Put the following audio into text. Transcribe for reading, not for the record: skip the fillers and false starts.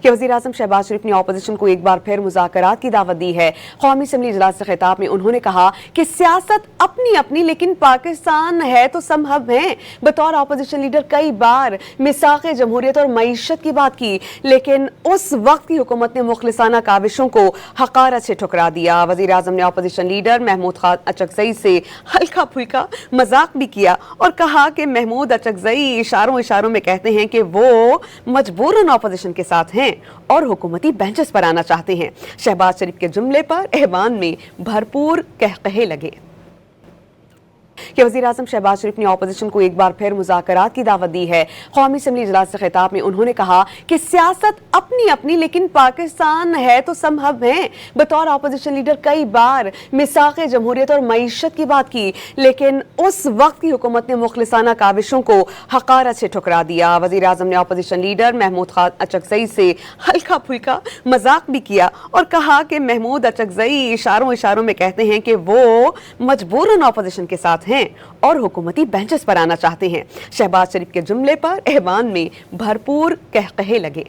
کہ वज़ीर-ए-आज़म शहबाज शरीफ ने अपोजिशन को एक बार फिर मुज़ाकरात की दावत दी है। कौमी असम्बली इजलास से खिताब में उन्होंने कहा कि सियासत अपनी अपनी लेकिन पाकिस्तान है तो सब हम हैं। बतौर अपोजिशन लीडर कई बार मिसाक़ जमहूरियत और मईशत की बात की, लेकिन उस वक्त की हुकूमत ने मुखलिसाना काविशों को हक़ारत से ठुकरा दिया। वज़ीर-ए-आज़म ने अपोजिशन लीडर महमूद खान अचकज़ई से हल्का फुल्का मजाक भी किया और कहा कि महमूद अचकज़ई इशारों में कहते हैं कि वो मजबूरन अपोजिशन के साथ हैं और हुकूमती बेंचेस पर आना चाहते हैं। शहबाज शरीफ के जुमले पर ऐवान में भरपूर कहकहे लगे कि वज़ीर-ए-आज़म शहबाज शरीफ ने अपोजिशन को एक बार फिर मुज़ाकरात की दावत दी है। कौमी असम्बली इजलास से खिताब में उन्होंने कहा कि सियासत अपनी अपनी लेकिन पाकिस्तान है तो सब हम हैं। बतौर अपोजिशन लीडर कई बार मिसाक़ जमहूरियत और मईशत की बात की, लेकिन उस वक्त की हुकूमत ने मुखलिसाना काविशों को हक़ारत से ठुकरा दिया। वज़ीर-ए-आज़म ने अपोजिशन लीडर महमूद खान अचकज़ई से हल्का फुल्का मजाक भी किया और कहा कि महमूद अचकज़ई इशारों में कहते हैं कि वो मजबूरन अपोजिशन के साथ हैं और हुकूमती बेंचेस पर आना चाहते हैं। शहबाज शरीफ के जुमले पर ऐवान में भरपूर कहकहे लगे।